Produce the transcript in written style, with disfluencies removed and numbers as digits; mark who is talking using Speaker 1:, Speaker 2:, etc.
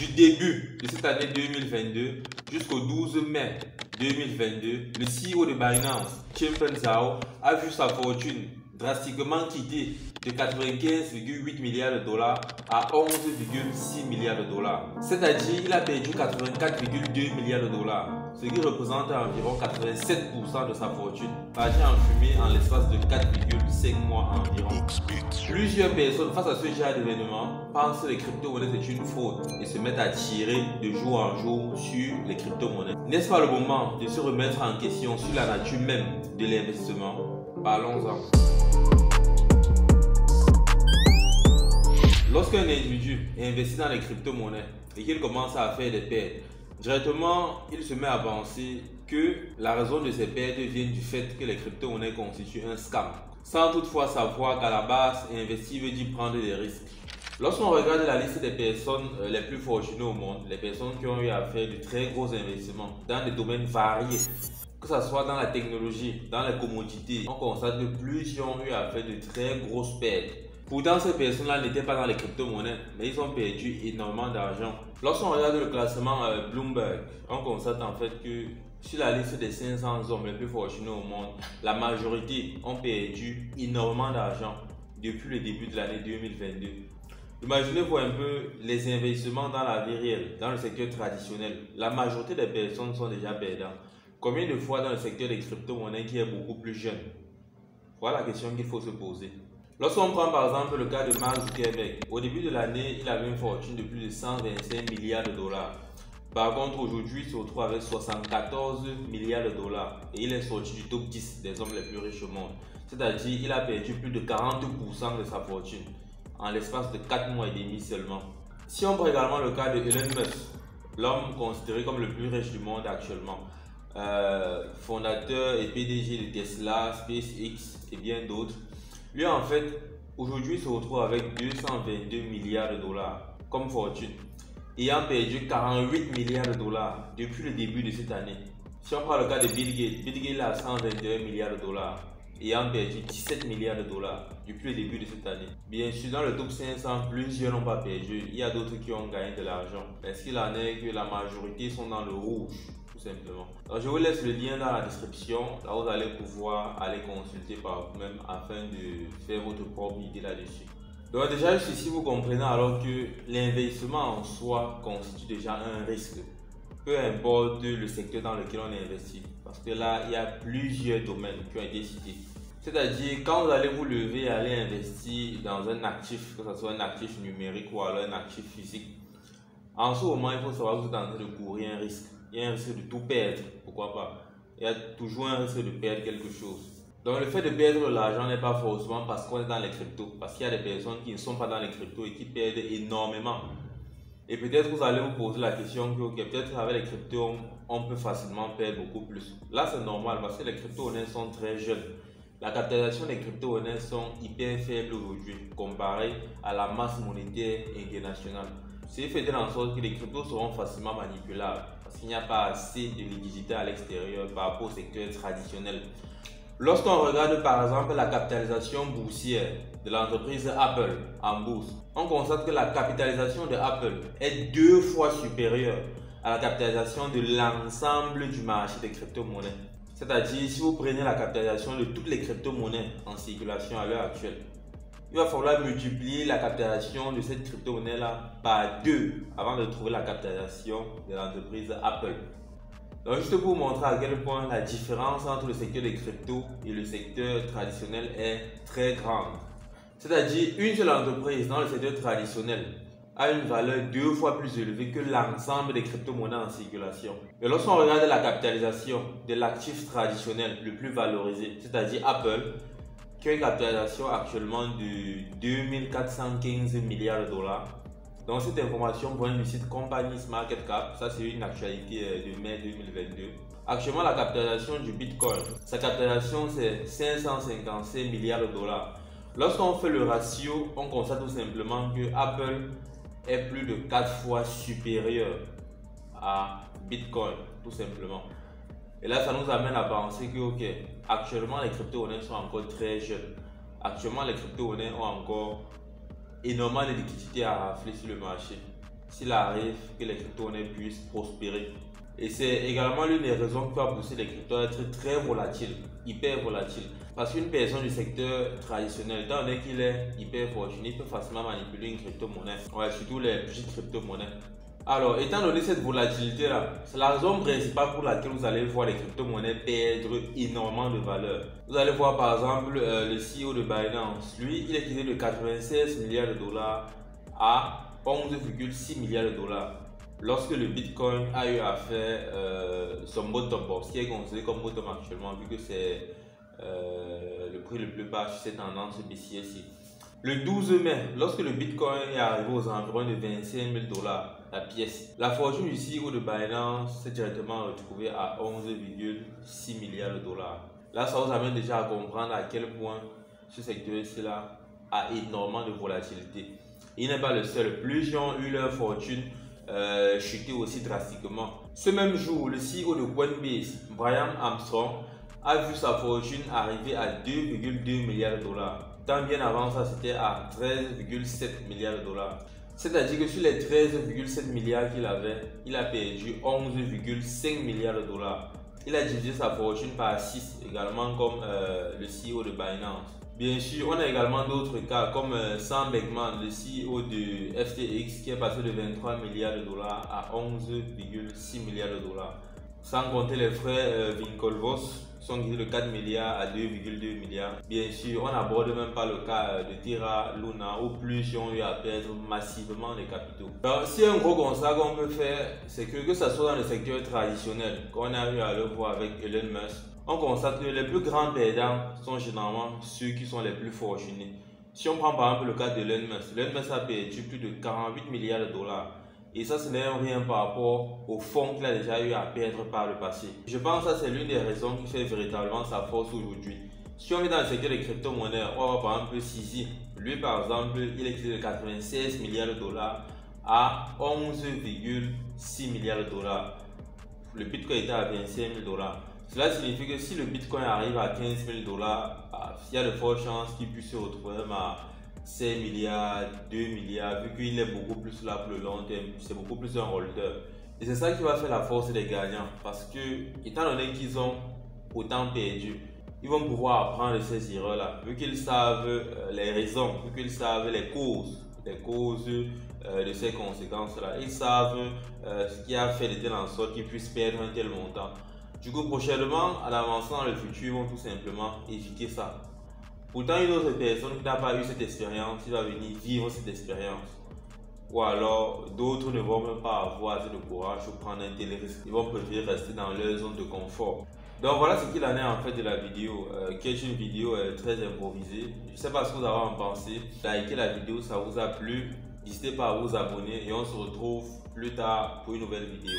Speaker 1: Du début de cette année 2022 jusqu'au 12 mai 2022, le CEO de Binance, Changpeng Zhao, a vu sa fortune drastiquement quitter de 95,8 milliards de dollars à 11,6 milliards de dollars. C'est-à-dire il a perdu 84,2 milliards de dollars, ce qui représente environ 87% de sa fortune, partie en fumée en l'espace de 4,5 mois environ. Plusieurs personnes face à ce genre d'événement pensent que les crypto-monnaies c'est une fraude et se mettent à tirer de jour en jour sur les crypto-monnaies. N'est-ce pas le moment de se remettre en question sur la nature même de l'investissement? Parlons-en. Lorsqu'un individu investit dans les crypto-monnaies et qu'il commence à faire des pertes, directement il se met à penser que la raison de ces pertes vient du fait que les crypto-monnaies constituent un scam, sans toutefois savoir qu'à la base, investir veut dire prendre des risques. Lorsqu'on regarde la liste des personnes les plus fortunées au monde, les personnes qui ont eu à faire de très gros investissements dans des domaines variés, que ce soit dans la technologie, dans les commodités, on constate que plusieurs ont eu à faire de très grosses pertes. Pourtant, ces personnes-là n'étaient pas dans les crypto-monnaies, mais ils ont perdu énormément d'argent. Lorsqu'on regarde le classement Bloomberg, on constate en fait que sur la liste des 500 hommes les plus fortunés au monde, la majorité ont perdu énormément d'argent depuis le début de l'année 2022. Imaginez-vous un peu les investissements dans la vie réelle, dans le secteur traditionnel. La majorité des personnes sont déjà perdantes. Combien de fois dans le secteur des crypto-monnaies qui est beaucoup plus jeune? Voilà la question qu'il faut se poser. Lorsqu'on prend par exemple le cas de Mark Zuckerberg, au début de l'année, il avait une fortune de plus de 125 milliards de dollars. Par contre, aujourd'hui, il se retrouve avec 74 milliards de dollars et il est sorti du top 10 des hommes les plus riches au monde. C'est-à-dire qu'il a perdu plus de 40% de sa fortune en l'espace de 4 mois et demi seulement. Si on prend également le cas de Elon Musk, l'homme considéré comme le plus riche du monde actuellement, fondateur et PDG de Tesla, SpaceX et bien d'autres, lui en fait, aujourd'hui se retrouve avec 222 milliards de dollars comme fortune, ayant perdu 48 milliards de dollars depuis le début de cette année. Si on prend le cas de Bill Gates a 121 milliards de dollars, ayant perdu 17 milliards de dollars depuis le début de cette année. Bien sûr, dans le top 500, plusieurs n'ont pas perdu, il y a d'autres qui ont gagné de l'argent. Mais ce qu'il en est que la majorité sont dans le rouge. Simplement. Alors, je vous laisse le lien dans la description, là vous allez pouvoir aller consulter par vous-même afin de faire votre propre idée là-dessus. Donc déjà ici vous comprenez alors que l'investissement en soi constitue déjà un risque, peu importe le secteur dans lequel on investit, parce que là il y a plusieurs domaines qui ont été cités. C'est-à-dire quand vous allez vous lever et aller investir dans un actif, que ce soit un actif numérique ou alors un actif physique, en ce moment il faut savoir que vous êtes en train de courir un risque. Il y a un risque de tout perdre, pourquoi pas. Il y a toujours un risque de perdre quelque chose. Donc le fait de perdre de l'argent n'est pas forcément parce qu'on est dans les cryptos, parce qu'il y a des personnes qui ne sont pas dans les cryptos et qui perdent énormément. Et peut-être vous allez vous poser la question que okay, peut-être avec les cryptos on peut facilement perdre beaucoup plus. Là c'est normal parce que les crypto-monnaies sont très jeunes. La capitalisation des crypto-monnaies sont hyper faibles aujourd'hui comparé à la masse monétaire internationale. C'est fait en sorte que les cryptos seront facilement manipulables parce qu'il n'y a pas assez de liquidité à l'extérieur par rapport au secteur traditionnel. Lorsqu'on regarde par exemple la capitalisation boursière de l'entreprise Apple en bourse, on constate que la capitalisation de Apple est 2 fois supérieure à la capitalisation de l'ensemble du marché des crypto-monnaies. C'est-à-dire si vous prenez la capitalisation de toutes les crypto-monnaies en circulation à l'heure actuelle, il va falloir multiplier la capitalisation de cette crypto-monnaie-là par 2 avant de trouver la capitalisation de l'entreprise Apple. Donc juste pour vous montrer à quel point la différence entre le secteur des cryptos et le secteur traditionnel est très grande. C'est-à-dire une seule entreprise dans le secteur traditionnel a une valeur 2 fois plus élevée que l'ensemble des crypto-monnaies en circulation. Et lorsqu'on regarde la capitalisation de l'actif traditionnel le plus valorisé, c'est-à-dire Apple, qui a une capitalisation actuellement de 2415 milliards de dollars. Donc cette information vient du site Companies Market Cap, ça c'est une actualité de mai 2022. Actuellement la capitalisation du Bitcoin, sa capitalisation c'est 555 milliards de dollars. Lorsqu'on fait le ratio, on constate tout simplement que Apple est plus de 4 fois supérieur à Bitcoin, tout simplement. Et là, ça nous amène à penser que, ok, actuellement, les crypto-monnaies sont encore très jeunes. Actuellement, les crypto-monnaies ont encore énormément de liquidités à rafler sur le marché. s'il arrive que les crypto-monnaies puissent prospérer. Et c'est également l'une des raisons qui va pousser les cryptos à être très volatiles, hyper volatiles. Parce qu'une personne du secteur traditionnel, étant donné qu'il est hyper fortuné, il peut facilement manipuler une crypto-monnaie. Ouais, surtout les petites crypto-monnaies. Alors, étant donné cette volatilité-là, c'est la raison principale pour laquelle vous allez voir les crypto-monnaies perdre énormément de valeur. Vous allez voir par exemple le CEO de Binance. Lui, il est quitté de 96 milliards de dollars à 11,6 milliards de dollars. Lorsque le Bitcoin a eu à faire son bottom, ce qui est considéré comme bottom actuellement, vu que c'est le prix le plus bas sur cette tendance baissière ici. Le 12 mai, lorsque le Bitcoin est arrivé aux environs de 25 000 dollars la pièce, la fortune du CEO de Binance s'est directement retrouvée à 11,6 milliards de dollars. Là, ça vous amène déjà à comprendre à quel point ce secteur-ci-là a énormément de volatilité. Il n'est pas le seul. Plusieurs ont eu leur fortune chuter aussi drastiquement. Ce même jour, le CEO de Coinbase, Brian Armstrong, a vu sa fortune arriver à 2,2 milliards de dollars. Tant bien avant ça, c'était à 13,7 milliards de dollars. C'est-à-dire que sur les 13,7 milliards qu'il avait, il a perdu 11,5 milliards de dollars. Il a divisé sa fortune par 6, également comme le CEO de Binance. Bien sûr, on a également d'autres cas comme Sam Bankman, le CEO de FTX, qui est passé de 23 milliards de dollars à 11,6 milliards de dollars. Sans compter les frères Winklevoss, qui sont quittés de 4 milliards à 2,2 milliards. Bien sûr, on n'aborde même pas le cas de Terra Luna, où plusieurs ont eu à perdre massivement les capitaux. Alors, si un gros constat qu'on peut faire, c'est que ce soit dans le secteur traditionnel, qu'on a eu à le voir avec Elon Musk, on constate que les plus grands perdants sont généralement ceux qui sont les plus fortunés. Si on prend par exemple le cas d'Elon Musk a perdu plus de 48 milliards de dollars. Et ça, ce n'est rien par rapport aux fonds qu'il a déjà eu à perdre par le passé. Je pense que ça, c'est l'une des raisons qui fait véritablement sa force aujourd'hui. Si on est dans le secteur des crypto-monnaies, on va voir par exemple Sisi. Lui, par exemple, il est quitté de 96 milliards de dollars à 11,6 milliards de dollars. Le Bitcoin était à 25 000 dollars. Cela signifie que si le Bitcoin arrive à 15 000 dollars, il y a de fortes chances qu'il puisse se retrouver même à 5 milliards, 2 milliards, vu qu'il est beaucoup plus là pour le long terme, c'est beaucoup plus un holder. Et c'est ça qui va faire la force des gagnants, parce que, étant donné qu'ils ont autant perdu, ils vont pouvoir apprendre de ces erreurs-là, vu qu'ils savent les raisons, vu qu'ils savent les causes de ces conséquences-là. Ils savent ce qui a fait de telle en sorte qu'ils puissent perdre un tel montant. Du coup, prochainement, en avançant dans le futur, ils vont tout simplement éviter ça. Pourtant, une autre personne qui n'a pas eu cette expérience, il va venir vivre cette expérience. Ou alors, d'autres ne vont même pas avoir assez de courage pour prendre un tel risque. Ils vont préférer rester dans leur zone de confort. Donc voilà ce qu'il en est en fait de la vidéo, qui est une vidéo très improvisée. Je ne sais pas ce que vous avez en pensé. Likez la vidéo, ça vous a plu. N'hésitez pas à vous abonner et on se retrouve plus tard pour une nouvelle vidéo.